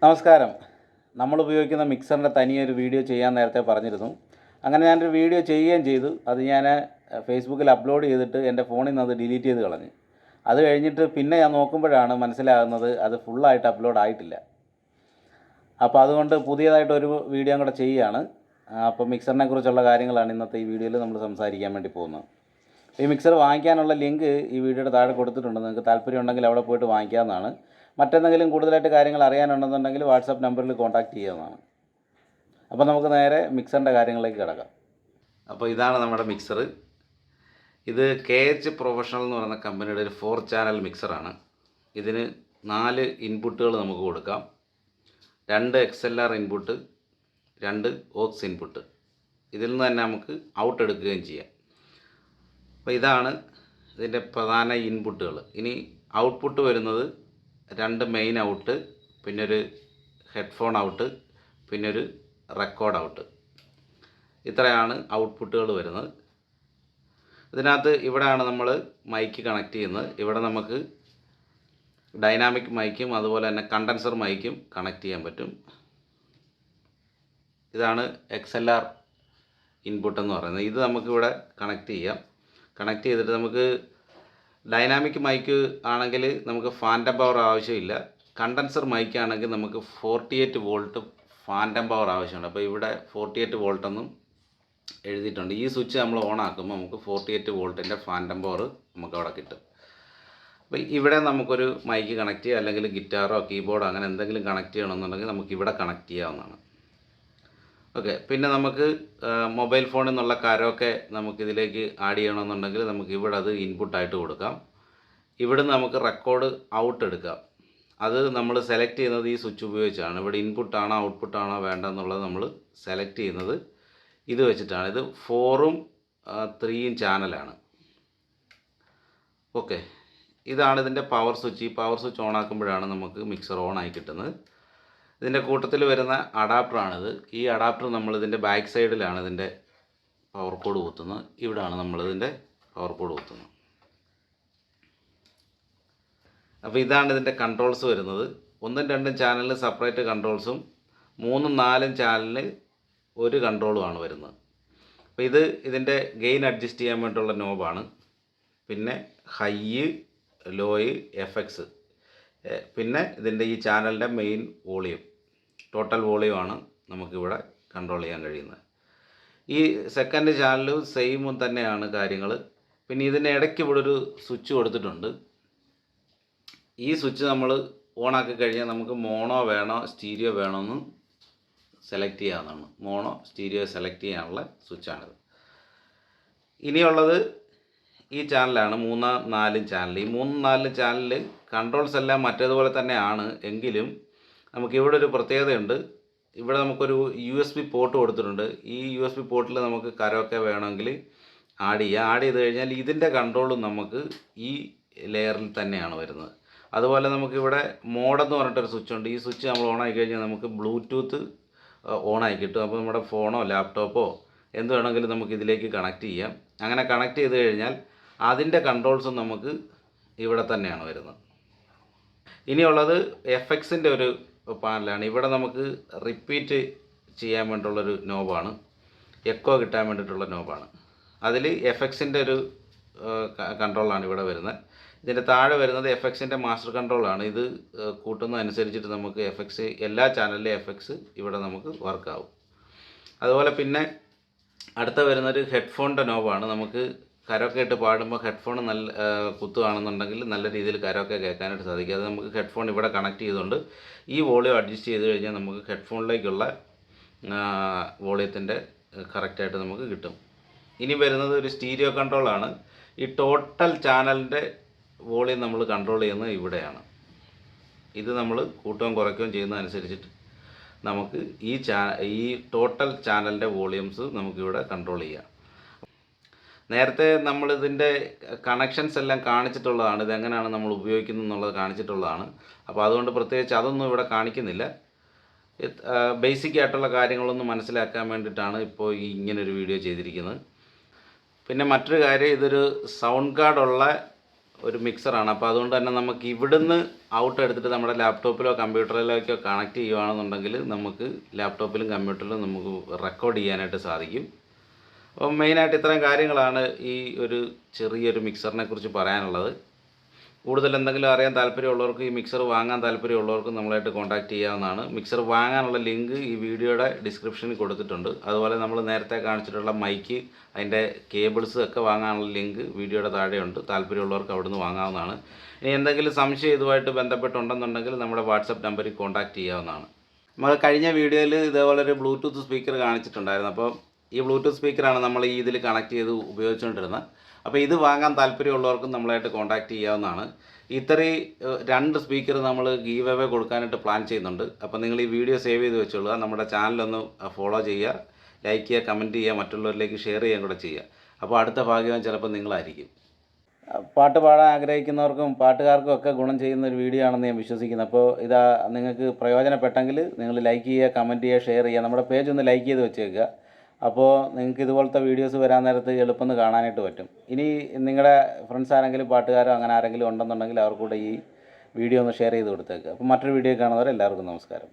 നമസ്കാരം. നമ്മൾ ഉപയോഗിക്കുന്ന മിക്സറിൻ്റെ തനിയൊരു വീഡിയോ ചെയ്യാൻ നേരത്തെ പറഞ്ഞിരുന്നു. അങ്ങനെ ഞാനൊരു വീഡിയോ ചെയ്യുകയും ചെയ്തു. അത് ഞാൻ ഫേസ്ബുക്കിൽ അപ്ലോഡ് ചെയ്തിട്ട് എൻ്റെ ഫോണിൽ നിന്ന് അത് ഡിലീറ്റ് ചെയ്ത് കളഞ്ഞു. അത് കഴിഞ്ഞിട്ട് പിന്നെ ഞാൻ നോക്കുമ്പോഴാണ് മനസ്സിലാകുന്നത് അത് ഫുള്ളായിട്ട് അപ്ലോഡ് ആയിട്ടില്ല. അപ്പോൾ അതുകൊണ്ട് പുതിയതായിട്ടൊരു വീഡിയോ കൂടെ ചെയ്യുകയാണ്. അപ്പോൾ മിക്സറിനെ കുറിച്ചുള്ള കാര്യങ്ങളാണ് ഇന്നത്തെ ഈ വീഡിയോയിൽ നമ്മൾ സംസാരിക്കാൻ വേണ്ടി പോകുന്നത്. ഈ മിക്സർ വാങ്ങിക്കാനുള്ള ലിങ്ക് ഈ വീഡിയോയുടെ താഴെ കൊടുത്തിട്ടുണ്ട്. നിങ്ങൾക്ക് താല്പര്യമുണ്ടെങ്കിൽ അവിടെ പോയിട്ട് വാങ്ങിക്കാവുന്നതാണ്. മറ്റെന്തെങ്കിലും കൂടുതലായിട്ട് കാര്യങ്ങൾ അറിയാനുണ്ടെന്നുണ്ടെങ്കിൽ വാട്സാപ്പ് നമ്പറിൽ കോൺടാക്റ്റ് ചെയ്യാവുന്നതാണ്. അപ്പോൾ നമുക്ക് നേരെ മിക്സറിൻ്റെ കാര്യങ്ങളിലേക്ക് കിടക്കാം. അപ്പോൾ ഇതാണ് നമ്മുടെ മിക്സർ. ഇത് KH പ്രൊഫഷണൽ എന്ന് പറയുന്ന കമ്പനിയുടെ ഒരു 4 ചാനൽ മിക്സറാണ്. ഇതിന് 4 ഇൻപുട്ടുകൾ നമുക്ക് കൊടുക്കാം. 2 XLR ഇൻപുട്ട്, 2 ഓക്സ് ഇൻപുട്ട്. ഇതിൽ നിന്ന് തന്നെ നമുക്ക് ഔട്ട് എടുക്കുകയും ചെയ്യാം. അപ്പോൾ ഇതാണ് ഇതിൻ്റെ പ്രധാന ഇൻപുട്ടുകൾ. ഇനി ഔട്ട്പുട്ട് വരുന്നത് 2 മെയിൻ ഔട്ട്, പിന്നെ ഒരു ഹെഡ്ഫോൺ ഔട്ട്, പിന്നെ ഒരു റെക്കോർഡ് ഔട്ട്. ഇത്രയാണ് ഔട്ട്പുട്ടുകൾ വരുന്നത്. ഇതിനകത്ത് ഇവിടെയാണ് നമ്മൾ മൈക്ക് കണക്ട് ചെയ്യുന്നത്. ഇവിടെ നമുക്ക് ഡൈനാമിക് മൈക്കും അതുപോലെ തന്നെ കണ്ടൻസർ മൈക്കും കണക്ട് ചെയ്യാൻ പറ്റും. ഇതാണ് XLR ഇൻപുട്ട് എന്ന് പറയുന്നത്. ഇത് നമുക്കിവിടെ കണക്ട് ചെയ്യാം. കണക്ട് ചെയ്തിട്ട് നമുക്ക് ഡൈനാമിക് മൈക്ക് ആണെങ്കിൽ നമുക്ക് ഫാൻറ്റം പവർ ആവശ്യമില്ല. കണ്ടൻസർ മൈക്ക് ആണെങ്കിൽ നമുക്ക് 48 വോൾട്ട് ഫാൻറ്റം പവർ ആവശ്യമുണ്ട്. അപ്പോൾ ഇവിടെ 48 വോൾട്ടെന്നും എഴുതിയിട്ടുണ്ട്. ഈ സ്വിച്ച് നമ്മൾ ഓൺ ആക്കുമ്പോൾ നമുക്ക് 48 വോൾട്ടിൻ്റെ ഫാൻറ്റം പവർ നമുക്കവിടെ കിട്ടും. അപ്പോൾ ഇവിടെ നമുക്കൊരു മൈക്ക് കണക്ട് ചെയ്യുക, അല്ലെങ്കിൽ ഗിറ്റാറോ കീബോർഡോ അങ്ങനെ എന്തെങ്കിലും കണക്ട് ചെയ്യണമെന്നുണ്ടെങ്കിൽ നമുക്ക് ഇവിടെ കണക്ട് ചെയ്യാവുന്നതാണ്. ഓക്കെ. പിന്നെ നമുക്ക് മൊബൈൽ ഫോണിൽ നിന്നുള്ള കരോക്കെ നമുക്കിതിലേക്ക് ആഡ് ചെയ്യണമെന്നുണ്ടെങ്കിൽ നമുക്ക് ഇവിടെ അത് ഇൻപുട്ടായിട്ട് കൊടുക്കാം. ഇവിടെ നമുക്ക് റെക്കോർഡ് ഔട്ട് എടുക്കാം. അത് നമ്മൾ സെലക്ട് ചെയ്യുന്നത് ഈ സ്വിച്ച് ഉപയോഗിച്ചാണ്. ഇവിടെ ഇൻപുട്ടാണോ ഔട്ട്പുട്ടാണോ വേണ്ടതെന്നുള്ളത് നമ്മൾ സെലക്ട് ചെയ്യുന്നത് ഇത് വെച്ചിട്ടാണ്. ഇത് 4ഉം 3ഉം ചാനലാണ്. ഓക്കെ. ഇതാണ് ഇതിൻ്റെ പവർ സ്വിച്ച്. ഈ പവർ സ്വിച്ച് ഓൺ ആക്കുമ്പോഴാണ് നമുക്ക് മിക്സർ ഓൺ ആയി കിട്ടുന്നത്. ഇതിൻ്റെ കൂട്ടത്തിൽ വരുന്ന അഡാപ്റ്ററാണിത്. ഈ അഡാപ്റ്റർ നമ്മളിതിൻ്റെ ബാക്ക് സൈഡിലാണ് ഇതിൻ്റെ പവർ കോഡ് കുത്തുന്നത്. ഇവിടെയാണ് നമ്മളിതിൻ്റെ പവർ കോഡ് കുത്തുന്നത്. അപ്പോൾ ഇതാണ് ഇതിൻ്റെ കൺട്രോൾസ് വരുന്നത്. 1ഉം 2ഉം ചാനലിന് സെപ്പറേറ്റ് കൺട്രോൾസും 3ഉം 4ഉം ചാനലിന് ഒരു കൺട്രോളുമാണ് വരുന്നത്. അപ്പോൾ ഇതിൻ്റെ ഗെയിൻ അഡ്ജസ്റ്റ് ചെയ്യാൻ വേണ്ടിയുള്ള നോബാണ്. പിന്നെ ഹൈ, ലോയ്, എഫക്ട്സ്, പിന്നെ ഇതിൻ്റെ ഈ ചാനലിൻ്റെ മെയിൻ വോളിയം, ടോട്ടൽ വോളിയമാണ് നമുക്കിവിടെ കൺട്രോൾ ചെയ്യാൻ കഴിയുന്നത്. ഈ സെക്കൻഡ് ചാനലും സെയിമും തന്നെയാണ് കാര്യങ്ങൾ. പിന്നെ ഇതിൻ്റെ ഇടയ്ക്ക് ഇവിടെ ഒരു സ്വിച്ച് കൊടുത്തിട്ടുണ്ട്. ഈ സ്വിച്ച് നമ്മൾ ഓണാക്കി കഴിഞ്ഞാൽ നമുക്ക് മോണോ വേണോ സ്റ്റീരിയോ വേണോ എന്ന് സെലക്ട് ചെയ്യാവുന്നതാണ്. മോണോ സ്റ്റീരിയോ സെലക്ട് ചെയ്യാനുള്ള സ്വിച്ചാണിത്. ഇനിയുള്ളത് ഈ ചാനലാണ് 3ഉം 4ഉം ചാനൽ. ഈ 3ഉം 4ഉം ചാനലിൽ കൺട്രോൾസ് എല്ലാം മറ്റേതുപോലെ തന്നെയാണ്. എങ്കിലും നമുക്കിവിടെ ഒരു പ്രത്യേകതയുണ്ട്. ഇവിടെ നമുക്കൊരു USB പോർട്ട് കൊടുത്തിട്ടുണ്ട്. ഈ USB പോർട്ടിൽ നമുക്ക് കരോക്കെ വേണമെങ്കിൽ ആഡ് ചെയ്യാം. ആഡ് ചെയ്ത് കഴിഞ്ഞാൽ ഇതിൻ്റെ കൺട്രോളും നമുക്ക് ഈ ലെയറിൽ തന്നെയാണ് വരുന്നത്. അതുപോലെ നമുക്കിവിടെ മോഡെന്ന് പറഞ്ഞിട്ടൊരു സ്വിച്ച് ഉണ്ട്. ഈ സ്വിച്ച് നമ്മൾ ഓൺ ആയി കഴിഞ്ഞാൽ നമുക്ക് ബ്ലൂടൂത്ത് ഓണായി കിട്ടും. അപ്പോൾ നമ്മുടെ ഫോണോ ലാപ്ടോപ്പോ എന്ത് വേണമെങ്കിലും നമുക്ക് ഇതിലേക്ക് കണക്ട് ചെയ്യാം. അങ്ങനെ കണക്ട് ചെയ്ത് കഴിഞ്ഞാൽ അതിൻ്റെ കൺട്രോൾസും നമുക്ക് ഇവിടെ തന്നെയാണ് വരുന്നത്. ഇനിയുള്ളത് എഫക്ട്സിൻ്റെ ഒരു പാനലാണ്. ഇവിടെ നമുക്ക് റിപ്പീറ്റ് ചെയ്യാൻ വേണ്ടിയുള്ളൊരു നോബാണ്, എക്കോ കിട്ടാൻ വേണ്ടിയിട്ടുള്ള നോബാണ്. അതിൽ എഫക്ട്സിൻ്റെ ഒരു കൺട്രോളാണ് ഇവിടെ വരുന്നത്. ഇതിൻ്റെ താഴെ വരുന്നത് എഫക്ട്സിൻ്റെ മാസ്റ്റർ കൺട്രോളാണ്. ഇത് കൂട്ടുന്നതനുസരിച്ചിട്ട് നമുക്ക് എഫക്ട്സ്, എല്ലാ ചാനലിലെ എഫക്ട്സ് ഇവിടെ നമുക്ക് വർക്കാവും. അതുപോലെ പിന്നെ അടുത്ത വരുന്നൊരു ഹെഡ്ഫോണിൻ്റെ നോബാണ്. നമുക്ക് കരോക്കെ ഇട്ട് പാടുമ്പോൾ ഹെഡ്ഫോൺ നല്ല കുത്തുകയാണെന്നുണ്ടെങ്കിൽ നല്ല രീതിയിൽ കരോക്കെ കേൾക്കാനായിട്ട് സാധിക്കും. അത് നമുക്ക് ഹെഡ്ഫോൺ ഇവിടെ കണക്ട് ചെയ്തുകൊണ്ട് ഈ വോളിയം അഡ്ജസ്റ്റ് ചെയ്ത് കഴിഞ്ഞാൽ നമുക്ക് ഹെഡ്ഫോണിലേക്കുള്ള വോളിയത്തിൻ്റെ കറക്റ്റായിട്ട് നമുക്ക് കിട്ടും. ഇനി വരുന്നത് ഒരു സ്റ്റീരിയോ കൺട്രോളാണ്. ഈ ടോട്ടൽ ചാനലിൻ്റെ വോളിയം നമ്മൾ കൺട്രോൾ ചെയ്യുന്നത് ഇവിടെയാണ്. ഇത് നമ്മൾ കൂട്ടുകയും കുറയ്ക്കുകയും ചെയ്യുന്നതനുസരിച്ചിട്ട് നമുക്ക് ഈ ടോട്ടൽ ചാനലിൻ്റെ വോളിയംസ് നമുക്കിവിടെ കൺട്രോൾ ചെയ്യാം. നേരത്തെ നമ്മളിതിൻ്റെ കണക്ഷൻസ് എല്ലാം കാണിച്ചിട്ടുള്ളതാണ്. ഇതെങ്ങനെയാണ് നമ്മൾ ഉപയോഗിക്കുന്നത് എന്നുള്ളത് കാണിച്ചിട്ടുള്ളതാണ്. അപ്പോൾ അതുകൊണ്ട് പ്രത്യേകിച്ച് അതൊന്നും ഇവിടെ കാണിക്കുന്നില്ല. ബേസിക് ആയിട്ടുള്ള കാര്യങ്ങളൊന്നും മനസ്സിലാക്കാൻ വേണ്ടിയിട്ടാണ് ഇപ്പോൾ ഇങ്ങനൊരു വീഡിയോ ചെയ്തിരിക്കുന്നത്. പിന്നെ മറ്റൊരു കാര്യം, ഇതൊരു സൗണ്ട് കാർഡുള്ള ഒരു മിക്സറാണ്. അപ്പോൾ അതുകൊണ്ട് തന്നെ നമുക്ക് ഇവിടുന്ന് ഔട്ട് എടുത്തിട്ട് നമ്മുടെ ലാപ്ടോപ്പിലോ കമ്പ്യൂട്ടറിലേക്കോ കണക്ട് ചെയ്യുകയാണെന്നുണ്ടെങ്കിൽ നമുക്ക് ലാപ്ടോപ്പിലും കമ്പ്യൂട്ടറിലും നമുക്ക് റെക്കോർഡ് ചെയ്യാനായിട്ട് സാധിക്കും. അപ്പം മെയിനായിട്ട് ഇത്രയും കാര്യങ്ങളാണ് ഈ ഒരു ചെറിയൊരു മിക്സറിനെ കുറിച്ച് പറയാനുള്ളത്. കൂടുതൽ എന്തെങ്കിലും അറിയാൻ താല്പര്യമുള്ളവർക്ക്, ഈ മിക്സർ വാങ്ങാൻ താല്പര്യമുള്ളവർക്ക് നമ്മളായിട്ട് കോൺടാക്റ്റ് ചെയ്യാവുന്നതാണ്. മിക്സർ വാങ്ങാനുള്ള ലിങ്ക് ഈ വീഡിയോയുടെ ഡിസ്ക്രിപ്ഷനിൽ കൊടുത്തിട്ടുണ്ട്. അതുപോലെ നമ്മൾ നേരത്തെ കാണിച്ചിട്ടുള്ള മൈക്ക്, അതിൻ്റെ കേബിൾസ് ഒക്കെ വാങ്ങാനുള്ള ലിങ്ക് വീഡിയോയുടെ താഴെയുണ്ട്. താല്പര്യമുള്ളവർക്ക് അവിടുന്ന് വാങ്ങാവുന്നതാണ്. ഇനി എന്തെങ്കിലും സംശയം ഇതുമായിട്ട് ബന്ധപ്പെട്ടുണ്ടെന്നുണ്ടെങ്കിൽ നമ്മുടെ വാട്സപ്പ് നമ്പറിൽ കോൺടാക്റ്റ് ചെയ്യാവുന്നതാണ്. നമ്മൾ കഴിഞ്ഞ വീഡിയോയിൽ ഇതേപോലെ ഒരു ബ്ലൂടൂത്ത് സ്പീക്കർ കാണിച്ചിട്ടുണ്ടായിരുന്നു. അപ്പോൾ ഈ ബ്ലൂടൂത്ത് സ്പീക്കറാണ് നമ്മൾ ഈ ഇതിൽ കണക്ട് ചെയ്ത് ഉപയോഗിച്ചുകൊണ്ടിരുന്നത്. അപ്പോൾ ഇത് വാങ്ങാൻ താല്പര്യമുള്ളവർക്കും നമ്മളായിട്ട് കോൺടാക്റ്റ് ചെയ്യാവുന്നതാണ്. ഇത്രയും 2 സ്പീക്കർ നമ്മൾ ഗീവ് അവേ കൊടുക്കാനായിട്ട് പ്ലാൻ ചെയ്യുന്നുണ്ട്. അപ്പോൾ നിങ്ങൾ ഈ വീഡിയോ സേവ് ചെയ്ത് വെച്ചോളുക. നമ്മുടെ ചാനലൊന്ന് ഫോളോ ചെയ്യുക, ലൈക്ക് ചെയ്യുക, കമൻറ്റ് ചെയ്യുക, മറ്റുള്ളവരിലേക്ക് ഷെയർ ചെയ്യുകയും കൂടെ ചെയ്യുക. അപ്പോൾ അടുത്ത ഭാഗ്യം ചിലപ്പോൾ നിങ്ങളായിരിക്കും. പാട്ട് പാടാൻ ആഗ്രഹിക്കുന്നവർക്കും പാട്ടുകാർക്കും ഒക്കെ ഗുണം ചെയ്യുന്ന ഒരു വീഡിയോ ആണെന്ന് ഞാൻ വിശ്വസിക്കുന്നു. അപ്പോൾ ഇതാ നിങ്ങൾക്ക് പ്രയോജനപ്പെട്ടെങ്കിൽ നിങ്ങൾ ലൈക്ക് ചെയ്യുക, കമൻറ്റ് ചെയ്യുക, ഷെയർ ചെയ്യുക. നമ്മുടെ പേജ് ഒന്ന് ലൈക്ക് ചെയ്ത് വെച്ചേക്കുക. അപ്പോൾ നിങ്ങൾക്ക് ഇതുപോലത്തെ വീഡിയോസ് വരാൻ നേരത്ത് എളുപ്പം കാണാനായിട്ട് പറ്റും. ഇനി നിങ്ങളുടെ ഫ്രണ്ട്സ് ആരെങ്കിലും പാട്ടുകാരോ അങ്ങനെ ആരെങ്കിലും ഉണ്ടെന്നുണ്ടെങ്കിൽ അവർക്കൂടെ ഈ വീഡിയോ ഒന്ന് ഷെയർ ചെയ്ത് കൊടുത്തേക്കുക. അപ്പോൾ മറ്റൊരു വീഡിയോ കാണുന്നവരെ എല്ലാവർക്കും നമസ്കാരം.